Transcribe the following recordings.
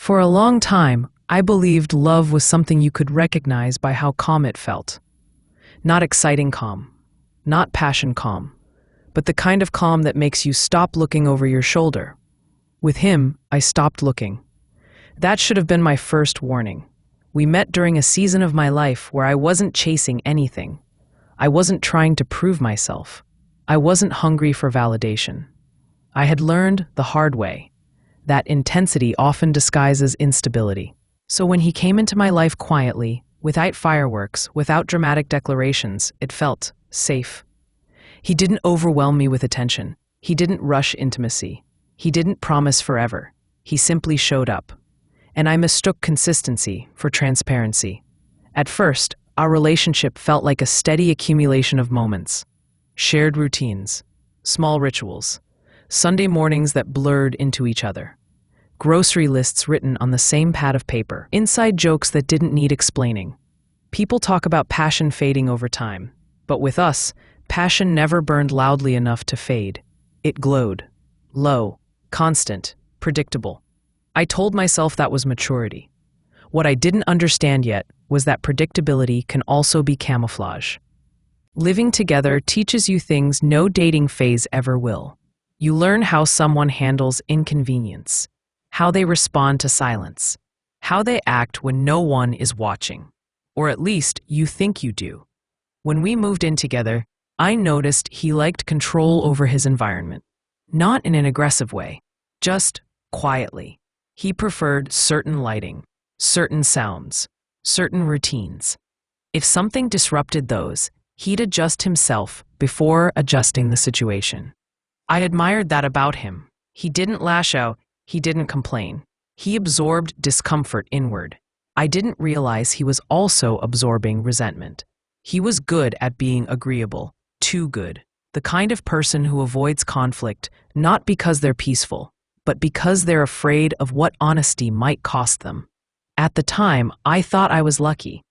For a long time, I believed love was something you could recognize by how calm it felt. Not exciting calm, not passion calm, but the kind of calm that makes you stop looking over your shoulder. With him, I stopped looking. That should have been my first warning. We met during a season of my life where I wasn't chasing anything. I wasn't trying to prove myself. I wasn't hungry for validation. I had learned the hard way that intensity often disguises instability. So when he came into my life quietly, without fireworks, without dramatic declarations, it felt safe. He didn't overwhelm me with attention. He didn't rush intimacy. He didn't promise forever. He simply showed up. And I mistook consistency for transparency. At first, our relationship felt like a steady accumulation of moments. Shared routines, small rituals, Sunday mornings that blurred into each other. Grocery lists written on the same pad of paper. Inside jokes that didn't need explaining. People talk about passion fading over time. But with us, passion never burned loudly enough to fade. It glowed. Low, constant, predictable. I told myself that was maturity. What I didn't understand yet was that predictability can also be camouflage. Living together teaches you things no dating phase ever will. You learn how someone handles inconvenience, how they respond to silence, how they act when no one is watching, or at least you think you do. When we moved in together, I noticed he liked control over his environment, not in an aggressive way, just quietly. He preferred certain lighting, certain sounds, certain routines. If something disrupted those, he'd adjust himself before adjusting the situation. I admired that about him. He didn't lash out, he didn't complain. He absorbed discomfort inward. I didn't realize he was also absorbing resentment. He was good at being agreeable, too good. The kind of person who avoids conflict, not because they're peaceful, but because they're afraid of what honesty might cost them. At the time, I thought I was lucky.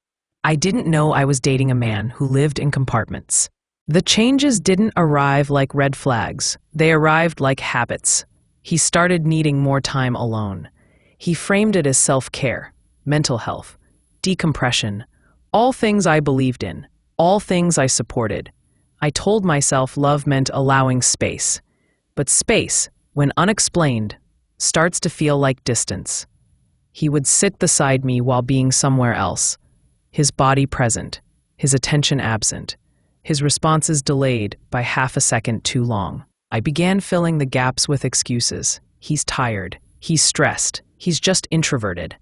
I didn't know I was dating a man who lived in compartments. The changes didn't arrive like red flags. They arrived like habits. He started needing more time alone. He framed it as self-care, mental health, decompression, all things I believed in, all things I supported. I told myself love meant allowing space. But space, when unexplained, starts to feel like distance. He would sit beside me while being somewhere else, his body present, his attention absent, his responses delayed by half a second too long. I began filling the gaps with excuses. He's tired, he's stressed, he's just introverted.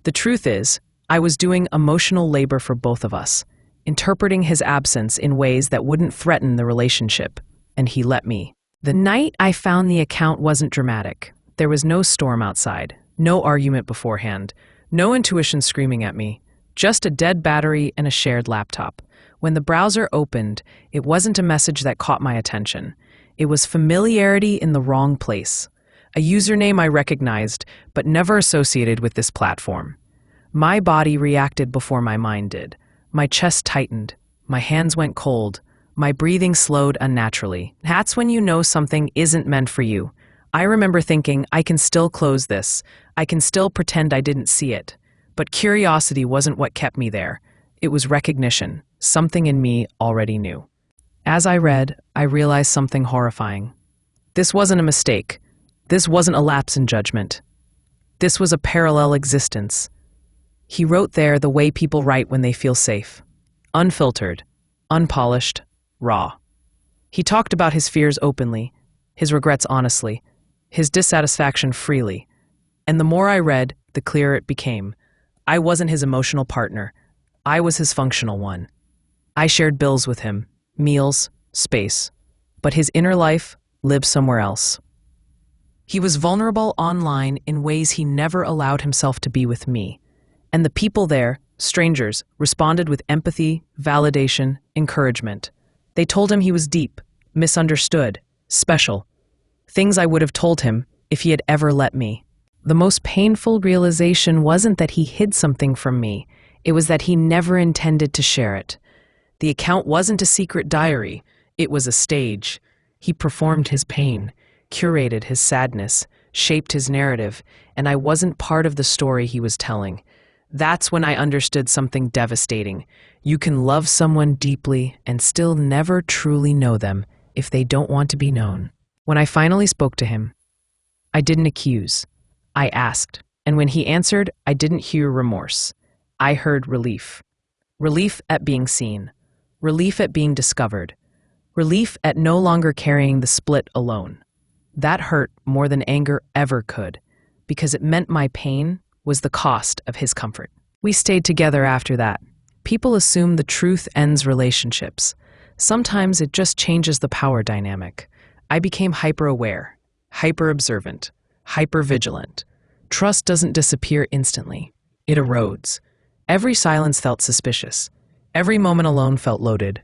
The truth is, I was doing emotional labor for both of us, interpreting his absence in ways that wouldn't threaten the relationship, and he let me. The night I found the account wasn't dramatic. There was no storm outside, no argument beforehand, no intuition screaming at me, just a dead battery and a shared laptop. When the browser opened, it wasn't a message that caught my attention. It was familiarity in the wrong place. A username I recognized, but never associated with this platform. My body reacted before my mind did. My chest tightened. My hands went cold. My breathing slowed unnaturally. That's when you know something isn't meant for you. I remember thinking, I can still close this. I can still pretend I didn't see it. But curiosity wasn't what kept me there. It was recognition. Something in me already knew. As I read, I realized something horrifying. This wasn't a mistake. This wasn't a lapse in judgment. This was a parallel existence. He wrote there the way people write when they feel safe. Unfiltered, unpolished, raw. He talked about his fears openly, his regrets honestly, his dissatisfaction freely. And the more I read, the clearer it became. I wasn't his emotional partner. I was his functional one. I shared bills with him, meals, space. But his inner life lived somewhere else. He was vulnerable online in ways he never allowed himself to be with me. And the people there, strangers, responded with empathy, validation, encouragement. They told him he was deep, misunderstood, special. Things I would have told him if he had ever let me. The most painful realization wasn't that he hid something from me. It was that he never intended to share it. The account wasn't a secret diary. It was a stage. He performed his pain, curated his sadness, shaped his narrative, and I wasn't part of the story he was telling. That's when I understood something devastating. You can love someone deeply and still never truly know them if they don't want to be known. When I finally spoke to him, I didn't accuse. I asked, and when he answered, I didn't hear remorse. I heard relief. Relief at being seen. Relief at being discovered. Relief at no longer carrying the split alone. That hurt more than anger ever could, because it meant my pain was the cost of his comfort. We stayed together after that. People assume the truth ends relationships. Sometimes it just changes the power dynamic. I became hyper-aware, hyper-observant, hyper-vigilant. Trust doesn't disappear instantly. It erodes. Every silence felt suspicious. Every moment alone felt loaded.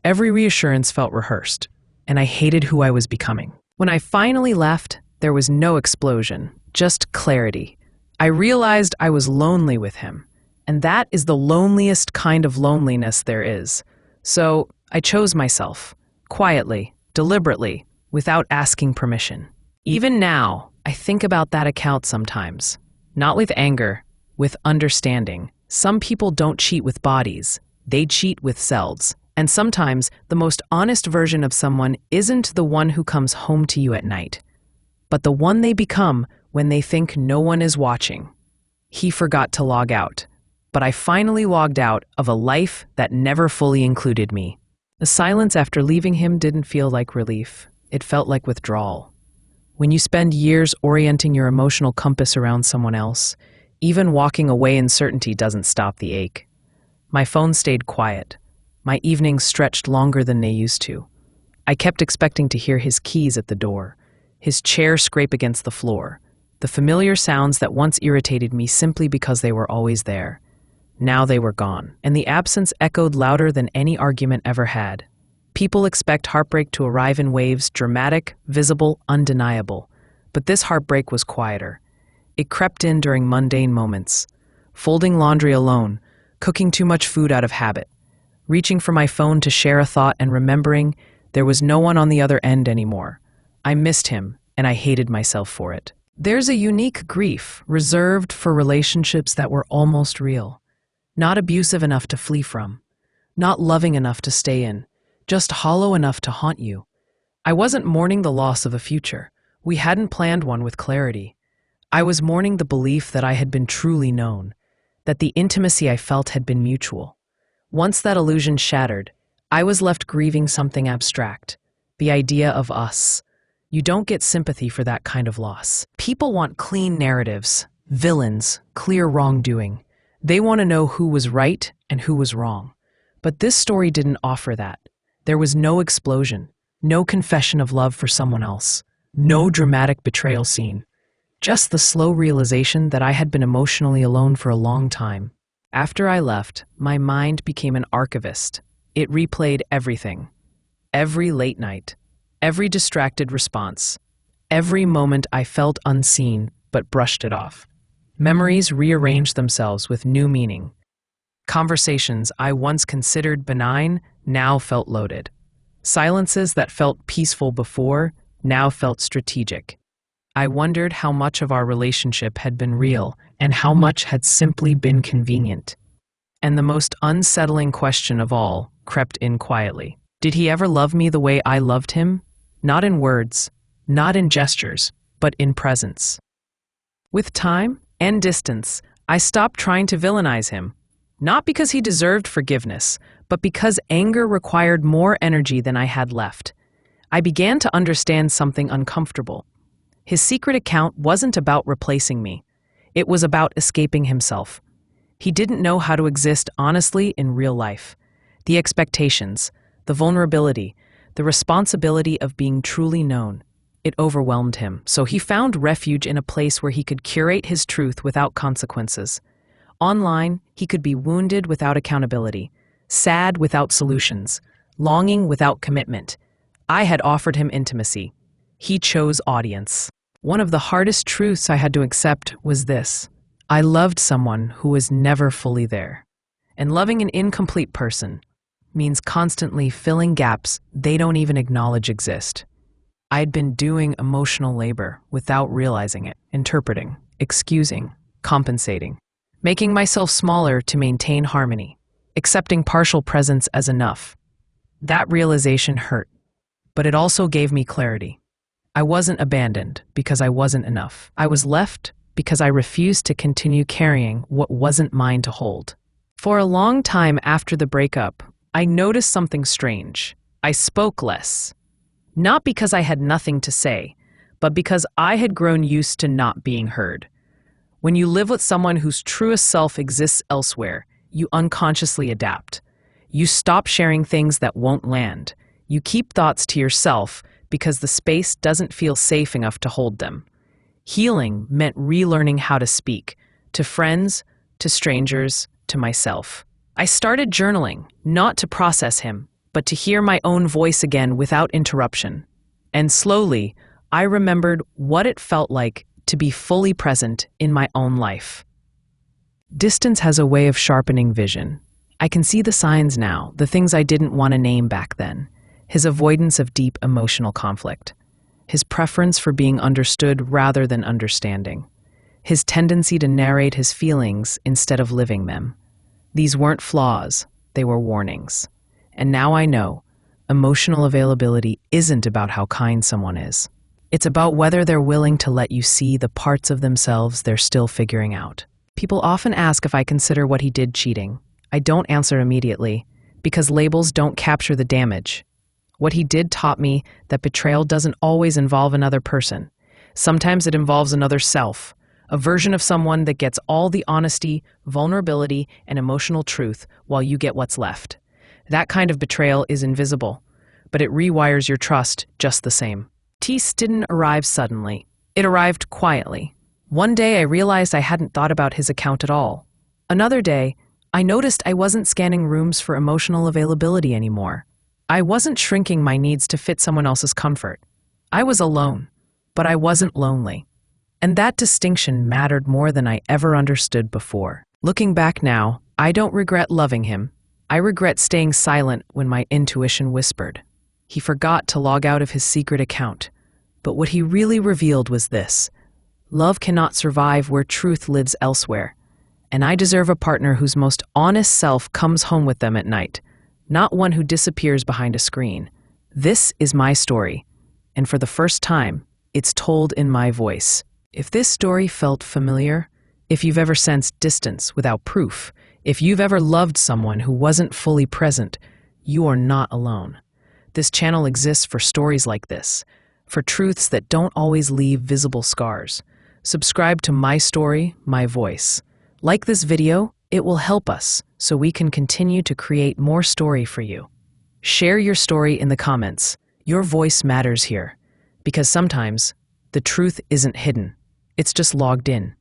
Every reassurance felt rehearsed. And I hated who I was becoming. When I finally left, there was no explosion, just clarity. I realized I was lonely with him, and that is the loneliest kind of loneliness there is. So I chose myself, quietly, deliberately, without asking permission. Even now, I think about that account sometimes. Not with anger, with understanding. Some people don't cheat with bodies, they cheat with selves. And sometimes the most honest version of someone isn't the one who comes home to you at night, but the one they become when they think no one is watching. He forgot to log out, but I finally logged out of a life that never fully included me. The silence after leaving him didn't feel like relief. It felt like withdrawal. When you spend years orienting your emotional compass around someone else, even walking away in certainty doesn't stop the ache. My phone stayed quiet. My evenings stretched longer than they used to. I kept expecting to hear his keys at the door, his chair scrape against the floor, the familiar sounds that once irritated me simply because they were always there. Now they were gone, and the absence echoed louder than any argument ever had. People expect heartbreak to arrive in waves, dramatic, visible, undeniable. But this heartbreak was quieter. It crept in during mundane moments. Folding laundry alone, cooking too much food out of habit, reaching for my phone to share a thought and remembering there was no one on the other end anymore. I missed him, and I hated myself for it. There's a unique grief reserved for relationships that were almost real. Not abusive enough to flee from. Not loving enough to stay in. Just hollow enough to haunt you. I wasn't mourning the loss of a future. We hadn't planned one with clarity. I was mourning the belief that I had been truly known, that the intimacy I felt had been mutual. Once that illusion shattered, I was left grieving something abstract, the idea of us. You don't get sympathy for that kind of loss. People want clean narratives, villains, clear wrongdoing. They want to know who was right and who was wrong. But this story didn't offer that. There was no explosion, no confession of love for someone else, no dramatic betrayal scene. Just the slow realization that I had been emotionally alone for a long time. After I left, my mind became an archivist. It replayed everything. Every late night, every distracted response, every moment I felt unseen but brushed it off. Memories rearranged themselves with new meaning. Conversations I once considered benign now felt loaded. Silences that felt peaceful before now felt strategic. I wondered how much of our relationship had been real and how much had simply been convenient. And the most unsettling question of all crept in quietly. Did he ever love me the way I loved him? Not in words, not in gestures, but in presence. With time and distance, I stopped trying to villainize him. Not because he deserved forgiveness, but because anger required more energy than I had left. I began to understand something uncomfortable. His secret account wasn't about replacing me. It was about escaping himself. He didn't know how to exist honestly in real life. The expectations, the vulnerability, the responsibility of being truly known, it overwhelmed him. So he found refuge in a place where he could curate his truth without consequences. Online, he could be wounded without accountability, sad without solutions, longing without commitment. I had offered him intimacy. He chose audience. One of the hardest truths I had to accept was this: I loved someone who was never fully there. And loving an incomplete person means constantly filling gaps they don't even acknowledge exist. I'd been doing emotional labor without realizing it, interpreting, excusing, compensating, making myself smaller to maintain harmony, accepting partial presence as enough. That realization hurt, but it also gave me clarity. I wasn't abandoned because I wasn't enough. I was left because I refused to continue carrying what wasn't mine to hold. For a long time after the breakup, I noticed something strange. I spoke less. Not because I had nothing to say, but because I had grown used to not being heard. When you live with someone whose truest self exists elsewhere, you unconsciously adapt. You stop sharing things that won't land. You keep thoughts to yourself because the space doesn't feel safe enough to hold them. Healing meant relearning how to speak, to friends, to strangers, to myself. I started journaling, not to process him, but to hear my own voice again without interruption. And slowly, I remembered what it felt like to be fully present in my own life. Distance has a way of sharpening vision. I can see the signs now, the things I didn't want to name back then. His avoidance of deep emotional conflict. His preference for being understood rather than understanding. His tendency to narrate his feelings instead of living them. These weren't flaws, they were warnings. And now I know, emotional availability isn't about how kind someone is. It's about whether they're willing to let you see the parts of themselves they're still figuring out. People often ask if I consider what he did cheating. I don't answer immediately, because labels don't capture the damage. What he did taught me that betrayal doesn't always involve another person. Sometimes it involves another self, a version of someone that gets all the honesty, vulnerability, and emotional truth while you get what's left. That kind of betrayal is invisible, but it rewires your trust just the same. Peace didn't arrive suddenly. It arrived quietly. One day I realized I hadn't thought about his account at all. Another day, I noticed I wasn't scanning rooms for emotional availability anymore. I wasn't shrinking my needs to fit someone else's comfort. I was alone, but I wasn't lonely. And that distinction mattered more than I ever understood before. Looking back now, I don't regret loving him. I regret staying silent when my intuition whispered. He forgot to log out of his secret account. But what he really revealed was this: love cannot survive where truth lives elsewhere. And I deserve a partner whose most honest self comes home with them at night, not one who disappears behind a screen. This is my story, and for the first time, it's told in my voice. If this story felt familiar, if you've ever sensed distance without proof, if you've ever loved someone who wasn't fully present, you are not alone. This channel exists for stories like this, for truths that don't always leave visible scars. Subscribe to My Story, My Voice. Like this video, it will help us so we can continue to create more story for you. Share your story in the comments. Your voice matters here, because sometimes the truth isn't hidden. It's just logged in.